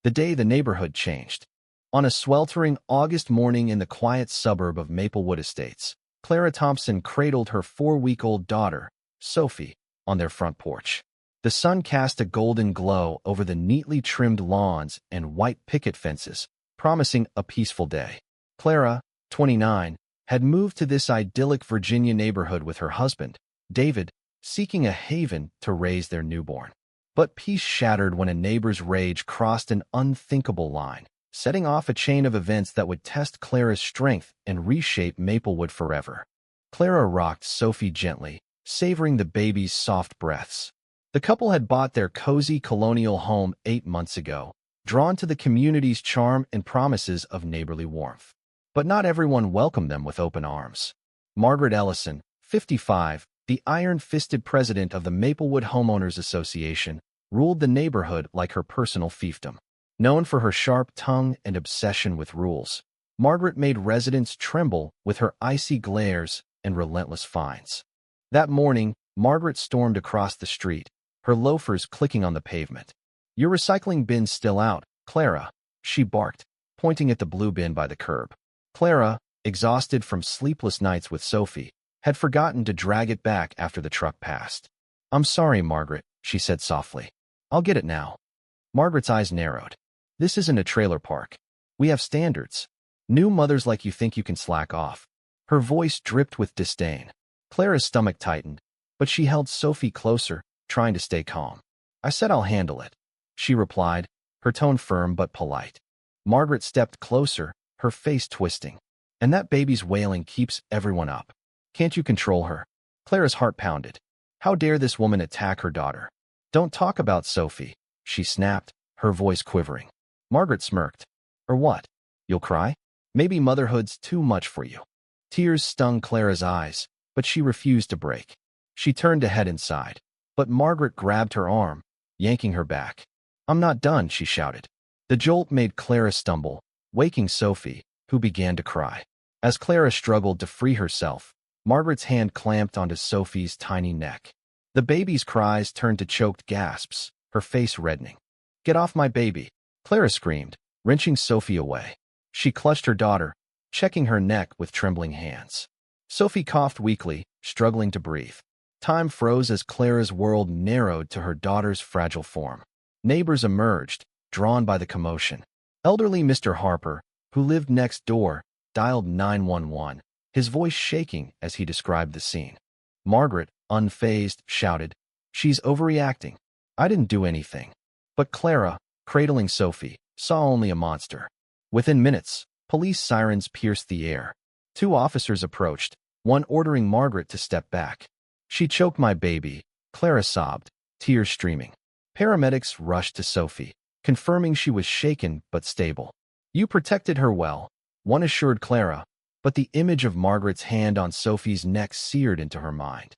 the day the neighborhood changed. On a sweltering August morning in the quiet suburb of Maplewood Estates, Clara Thompson cradled her 4-week-old daughter, Sophie, on their front porch. The sun cast a golden glow over the neatly trimmed lawns and white picket fences, promising a peaceful day. Clara, 29, had moved to this idyllic Virginia neighborhood with her husband, David, seeking a haven to raise their newborn. But peace shattered when a neighbor's rage crossed an unthinkable line, setting off a chain of events that would test Clara's strength and reshape Maplewood forever. Clara rocked Sophie gently, savoring the baby's soft breaths. The couple had bought their cozy colonial home 8 months ago, drawn to the community's charm and promises of neighborly warmth. But not everyone welcomed them with open arms. Margaret Ellison, 55, the iron-fisted president of the Maplewood Homeowners Association, ruled the neighborhood like her personal fiefdom. Known for her sharp tongue and obsession with rules, Margaret made residents tremble with her icy glares and relentless fines. That morning, Margaret stormed across the street, her loafers clicking on the pavement. "Your recycling bin's still out, Clara," she barked, pointing at the blue bin by the curb. Clara, exhausted from sleepless nights with Sophie, had forgotten to drag it back after the truck passed. "I'm sorry, Margaret," she said softly. "I'll get it now." Margaret's eyes narrowed. "This isn't a trailer park. We have standards. New mothers like you think you can slack off." Her voice dripped with disdain. Clara's stomach tightened, but she held Sophie closer, trying to stay calm. "I said I'll handle it," she replied, her tone firm but polite. Margaret stepped closer, her face twisting. "And that baby's wailing keeps everyone up. Can't you control her?" Clara's heart pounded. How dare this woman attack her daughter? "Don't talk about Sophie," she snapped, her voice quivering. Margaret smirked. "Or what? You'll cry? Maybe motherhood's too much for you." Tears stung Clara's eyes, but she refused to break. She turned to head inside, but Margaret grabbed her arm, yanking her back. "I'm not done," she shouted. The jolt made Clara stumble, waking Sophie, who began to cry. As Clara struggled to free herself, Margaret's hand clamped onto Sophie's tiny neck. The baby's cries turned to choked gasps, her face reddening. "Get off my baby!" Clara screamed, wrenching Sophie away. She clutched her daughter, checking her neck with trembling hands. Sophie coughed weakly, struggling to breathe. Time froze as Clara's world narrowed to her daughter's fragile form. Neighbors emerged, drawn by the commotion. Elderly Mr. Harper, who lived next door, dialed 911, his voice shaking as he described the scene. Margaret, unfazed, shouted, "She's overreacting. I didn't do anything." But Clara, cradling Sophie, saw only a monster. Within minutes, police sirens pierced the air. 2 officers approached, one ordering Margaret to step back. "She choked my baby," Clara sobbed, tears streaming. Paramedics rushed to Sophie, confirming she was shaken but stable. "You protected her well," one assured Clara, but the image of Margaret's hand on Sophie's neck seared into her mind.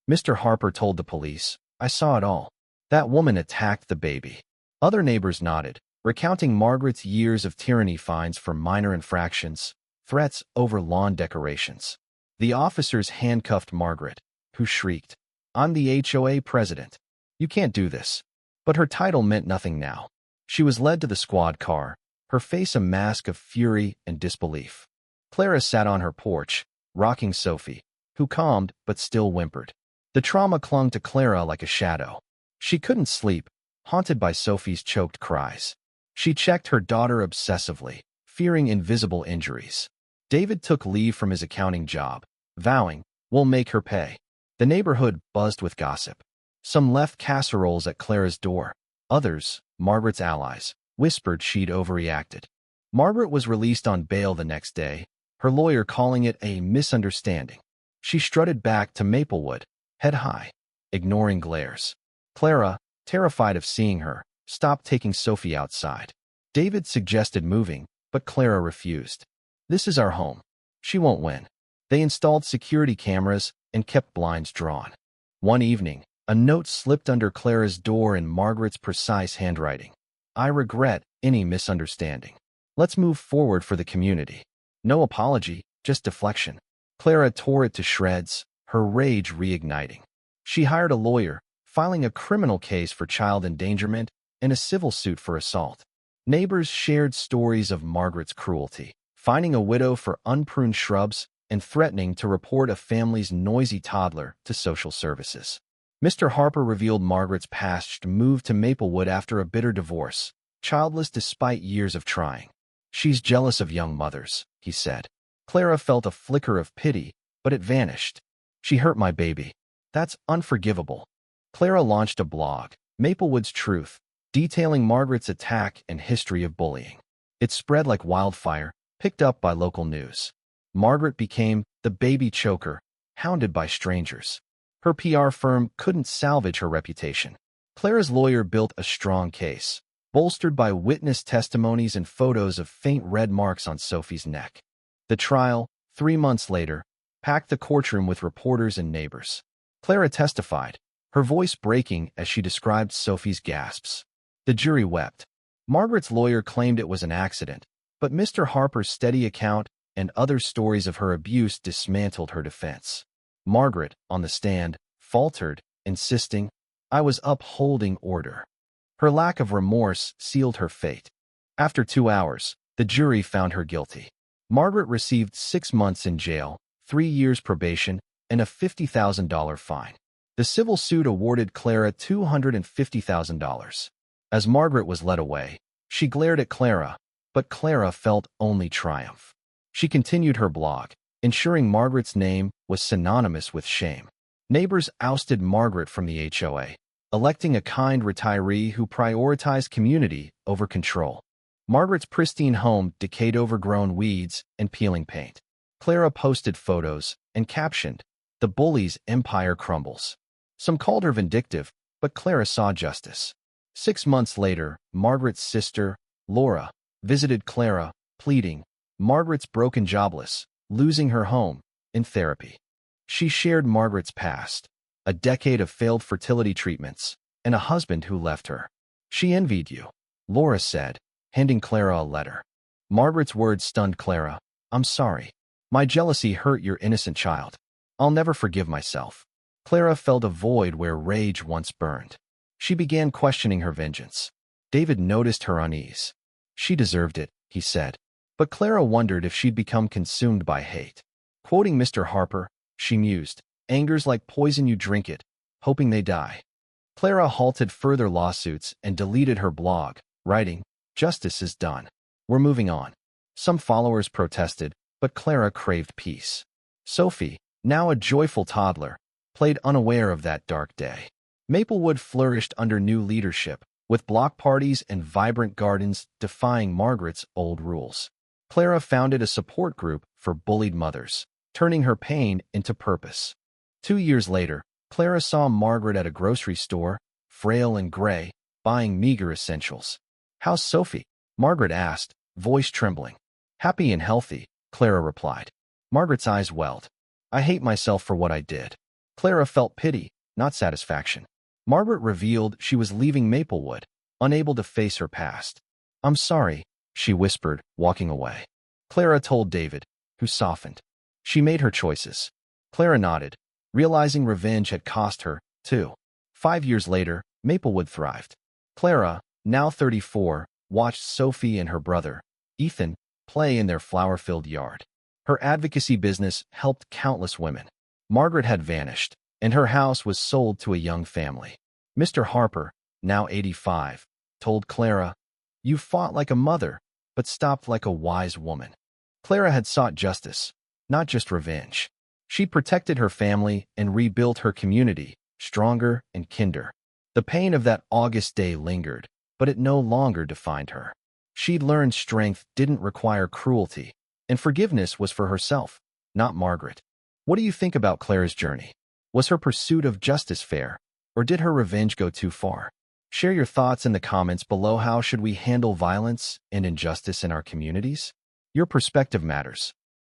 Mr. Harper told the police, "I saw it all. That woman attacked the baby." Other neighbors nodded, recounting Margaret's years of tyranny, fines for minor infractions, threats over lawn decorations. The officers handcuffed Margaret, who shrieked, "I'm the HOA president. You can't do this." But her title meant nothing now. She was led to the squad car, her face a mask of fury and disbelief. Clara sat on her porch, rocking Sophie, who calmed but still whimpered. The trauma clung to Clara like a shadow. She couldn't sleep, haunted by Sophie's choked cries. She checked her daughter obsessively, fearing invisible injuries. David took leave from his accounting job, vowing, "We'll make her pay." The neighborhood buzzed with gossip. Some left casseroles at Clara's door. Others, Margaret's allies, whispered she'd overreacted. Margaret was released on bail the next day, her lawyer calling it a misunderstanding. She strutted back to Maplewood, head high, ignoring glares. Clara, terrified of seeing her, stopped taking Sophie outside. David suggested moving, but Clara refused. "This is our home. She won't win." They installed security cameras and kept blinds drawn. One evening, a note slipped under Clara's door in Margaret's precise handwriting. "I regret any misunderstanding. Let's move forward for the community." No apology, just deflection. Clara tore it to shreds, her rage reigniting. She hired a lawyer, filing a criminal case for child endangerment and a civil suit for assault. Neighbors shared stories of Margaret's cruelty, finding a widow for unpruned shrubs and threatening to report a family's noisy toddler to social services. Mr. Harper revealed Margaret's past move to Maplewood after a bitter divorce, childless despite years of trying. "She's jealous of young mothers," he said. Clara felt a flicker of pity, but it vanished. "She hurt my baby. That's unforgivable." Clara launched a blog, Maplewood's Truth, detailing Margaret's attack and history of bullying. It spread like wildfire, picked up by local news. Margaret became the baby choker, hounded by strangers. Her PR firm couldn't salvage her reputation. Clara's lawyer built a strong case, bolstered by witness testimonies and photos of faint red marks on Sophie's neck. The trial, 3 months later, packed the courtroom with reporters and neighbors. Clara testified, her voice breaking as she described Sophie's gasps. The jury wept. Margaret's lawyer claimed it was an accident, but Mr. Harper's steady account and other stories of her abuse dismantled her defense. Margaret, on the stand, faltered, insisting, "I was upholding order." Her lack of remorse sealed her fate. After 2 hours, the jury found her guilty. Margaret received 6 months in jail, 3 years probation, and a $50,000 fine. The civil suit awarded Clara $250,000. As Margaret was led away, she glared at Clara, but Clara felt only triumph. She continued her blog, ensuring Margaret's name was synonymous with shame. Neighbors ousted Margaret from the HOA, electing a kind retiree who prioritized community over control. Margaret's pristine home decayed overgrown weeds and peeling paint. Clara posted photos and captioned, "The bully's empire crumbles." Some called her vindictive, but Clara saw justice. 6 months later, Margaret's sister, Laura, visited Clara, pleading, Margaret's broken jobless, losing her home, in therapy. She shared Margaret's past, a decade of failed fertility treatments, and a husband who left her. "She envied you," Laura said, handing Clara a letter. Margaret's words stunned Clara. "I'm sorry. My jealousy hurt your innocent child. I'll never forgive myself." Clara felt a void where rage once burned. She began questioning her vengeance. David noticed her unease. "She deserved it," he said. But Clara wondered if she'd become consumed by hate. Quoting Mr. Harper, she mused, "Anger's like poison, you drink it, hoping they die." Clara halted further lawsuits and deleted her blog, writing, "Justice is done. We're moving on." Some followers protested, but Clara craved peace. Sophie, now a joyful toddler, played unaware of that dark day. Maplewood flourished under new leadership, with block parties and vibrant gardens defying Margaret's old rules. Clara founded a support group for bullied mothers, turning her pain into purpose. 2 years later, Clara saw Margaret at a grocery store, frail and gray, buying meager essentials. "How's Sophie?" Margaret asked, voice trembling. "Happy and healthy," Clara replied. Margaret's eyes welled. "I hate myself for what I did." Clara felt pity, not satisfaction. Margaret revealed she was leaving Maplewood, unable to face her past. "I'm sorry," she whispered, walking away. Clara told David, who softened. She made her choices. Clara nodded, realizing revenge had cost her, too. 5 years later, Maplewood thrived. Clara, now 34, watched Sophie and her brother, Ethan, play in their flower-filled yard. Her advocacy business helped countless women. Margaret had vanished, and her house was sold to a young family. Mr. Harper, now 85, told Clara, "You fought like a mother, but stopped like a wise woman." Clara had sought justice, not just revenge. She protected her family and rebuilt her community, stronger and kinder. The pain of that August day lingered, but it no longer defined her. She'd learned strength didn't require cruelty, and forgiveness was for herself, not Margaret. What do you think about Clara's journey? Was her pursuit of justice fair, or did her revenge go too far? Share your thoughts in the comments below. How should we handle violence and injustice in our communities? Your perspective matters.